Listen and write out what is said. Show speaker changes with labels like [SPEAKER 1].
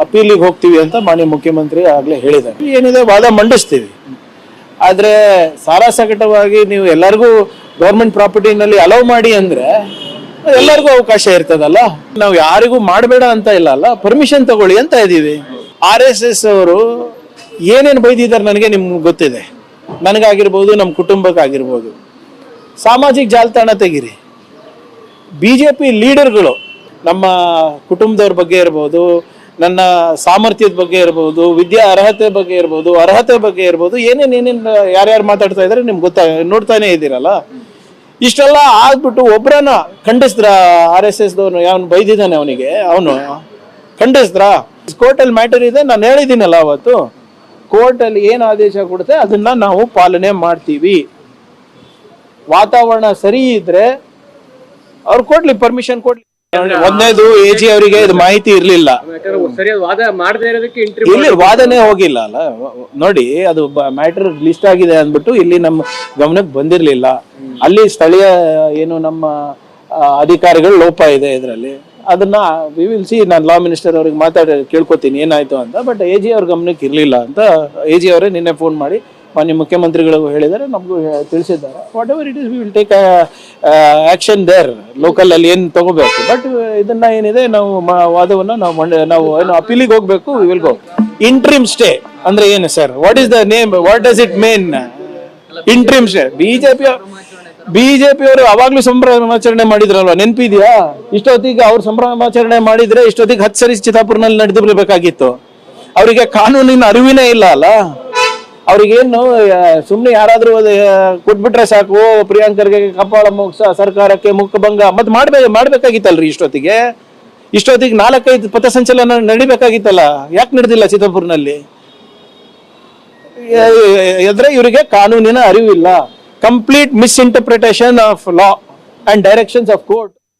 [SPEAKER 1] ಅಪೀಲಿಗೆ ಹೋಗ್ತೀವಿ ಅಂತ ಮಾನ್ಯ ಮುಖ್ಯಮಂತ್ರಿ ಆಗ್ಲೇ ಹೇಳಿದ್ದಾರೆ. ಏನಿದೆ ವಾದ ಮಂಡಿಸ್ತೀವಿ, ಆದ್ರೆ ಸಾರಾಸಗಟವಾಗಿ ನೀವು ಎಲ್ಲರಿಗೂ ಗೌರ್ಮೆಂಟ್ ಪ್ರಾಪರ್ಟಿನಲ್ಲಿ ಅಲೌ ಮಾಡಿ ಅಂದ್ರೆ ಎಲ್ಲರಿಗೂ ಅವಕಾಶ ಇರ್ತದಲ್ಲ. ನಾವು ಯಾರಿಗೂ ಮಾಡಬೇಡ ಅಂತ ಇಲ್ಲ ಅಲ್ಲ, ಪರ್ಮಿಷನ್ ತಗೊಳ್ಳಿ ಅಂತ ಇದೀವಿ. RSS ಅವರು ಏನೇನು ಬೈದಿದ್ದಾರೆ ನನಗೆ ನಿಮ್ಗೆ ಗೊತ್ತಿದೆ, ನನಗಾಗಿರ್ಬೋದು, ನಮ್ಮ ಕುಟುಂಬಕ್ಕಾಗಿರ್ಬೋದು. ಸಾಮಾಜಿಕ ಜಾಲತಾಣ ತೆಗೀರಿ, BJP ಲೀಡರ್ಗಳು ನಮ್ಮ ಕುಟುಂಬದವ್ರ ಬಗ್ಗೆ ಇರ್ಬೋದು, ನನ್ನ ಸಾಮರ್ಥ್ಯದ ಬಗ್ಗೆ ಇರ್ಬೋದು, ವಿದ್ಯಾ ಅರ್ಹತೆ ಬಗ್ಗೆ ಇರ್ಬೋದು, ಏನೇನು ಯಾರ್ಯಾರು ಮಾತಾಡ್ತಾ ಇದಾರೆ ನಿಮ್ಗೆ ನೋಡ್ತಾನೆ ಇದ್ದೀರಲ್ಲ. ಇಷ್ಟೆಲ್ಲ ಆಗ್ಬಿಟ್ಟು ಒಬ್ರನ್ನ ಖಂಡಿಸಿದ್ರ RSS ದವನು ಯಾವನು ಬೈದಿದ್ದಾನೆ ಅವನು ಖಂಡಿಸಿದ್ರ? ಕೋರ್ಟಲ್ಲಿ ಮ್ಯಾಟರ್ ಇದೆ, ನಾನು ಹೇಳಿದ್ದೀನಲ್ಲ ಅವತ್ತು. ಕೋರ್ಟಲ್ಲಿ ಏನು ಆದೇಶ ಕೊಡುತ್ತೆ ಅದನ್ನ ನಾವು ಪಾಲನೆ ಮಾಡ್ತೀವಿ. ವಾತಾವರಣ ಸರಿ ಇದ್ರೆ ಅವ್ರು ಕೊಡ್ಲಿ, ಪರ್ಮಿಷನ್ ಕೊಡ್ಲಿ. ಒಂದನೇದು AG ಅವರಿಗೆ ಇದು ಮಾಹಿತಿ ಇರ್ಲಿಲ್ಲ, ಇಲ್ಲಿ ವಾದನೆ ಹೋಗಿಲ್ಲ ಅಲ್ಲ. ನೋಡಿ, ಅದು ಮ್ಯಾಟರ್ ಲಿಸ್ಟ್ ಆಗಿದೆ ಅಂದ್ಬಿಟ್ಟು ಇಲ್ಲಿ ನಮ್ಮ ಗಮನಕ್ಕೆ ಬಂದಿರ್ಲಿಲ್ಲ. ಅಲ್ಲಿ ಸ್ಥಳೀಯ ಏನು ನಮ್ಮ ಅಧಿಕಾರಿಗಳು ಲೋಪ ಇದೆ ಇದರಲ್ಲಿ. ಅದನ್ನ ವಿ ವಿಲ್ ಸಿ. ನಾನು ಲಾ ಮಿನಿಸ್ಟರ್ ಅವ್ರಿಗೆ ಮಾತಾಡಿ ಕೇಳ್ಕೊತೀನಿ ಏನಾಯ್ತು ಅಂತ. ಬಟ್ AG ಅವ್ರ ಗಮನಕ್ಕೆ ಇರ್ಲಿಲ್ಲ ಅಂತ AG ಅವರೇ ನಿನ್ನೆ ಫೋನ್ ಮಾಡಿ ಮಾನ್ಯ ಮುಖ್ಯಮಂತ್ರಿಗಳಿಗೂ ಹೇಳಿದ್ದಾರೆ, ನಮಗೂ ತಿಳಿಸಿದ್ದಾರೆ. Whatever it is we will take action there. Local ಅಲ್ಲಿ ಏನು ತಗೋಬೇಕು. ಬಟ್ ಇದನ್ನ ಏನಿದೆ ನಾವು ವಾದವನ್ನ ನಾವು ಏನು ಅಪೀಲಿಗೆ ಹೋಗ್ಬೇಕು. We will go. Interim stay ಅಂದ್ರೆ ಏನು sir? What is the name? What does it mean interim stay? BJP ಅವರು ಅವಾಗ್ಲೂ ಸಂಭ್ರಮಾಚರಣೆ ಮಾಡಿದ್ರಲ್ವಾ, ನೆನಪಿದ್ಯಾ? ಇಷ್ಟೊತ್ತಿಗೆ ಅವ್ರು ಸಂಭ್ರಮಾಚರಣೆ ಮಾಡಿದ್ರೆ ಇಷ್ಟೊತ್ತಿಗೆ 10 ಸರಿ ಚಿತ್ತಾಪುರ್ನಲ್ಲಿ ನಡೆದು ಬರಬೇಕಾಗಿತ್ತು. ಅವರಿಗೆ ಕಾನೂನಿನ ಅರಿವಿನೇ ಇಲ್ಲ ಅಲ್ಲ. ಅವ್ರಿಗೇನು ಸುಮ್ನೆ ಯಾರಾದ್ರೂ ಕೊಟ್ಬಿಟ್ರೆ ಸಾಕು, ಪ್ರಿಯಾಂಕರ್ಗೆ ಕಪಾಳ ಮೋಕ್ಷ, ಸರ್ಕಾರಕ್ಕೆ ಮುಖಭಂಗ ಮತ್ತೆ ಮಾಡ್ಬೇಕಾಗಿತ್ತಲ್ರಿ. ಇಷ್ಟೊತ್ತಿಗೆ 4-5 ಪಥಸಂಚಲನ ನಡಿಬೇಕಾಗಿತ್ತಲ್ಲ, ಯಾಕೆ ನಡೆದಿಲ್ಲ ಚಿತ್ತಾಪುರ್ನಲ್ಲಿ? ಅಂದ್ರೆ ಇವರಿಗೆ ಕಾನೂನಿನ ಅರಿವಿಲ್ಲ. Complete misinterpretation of law and directions of court.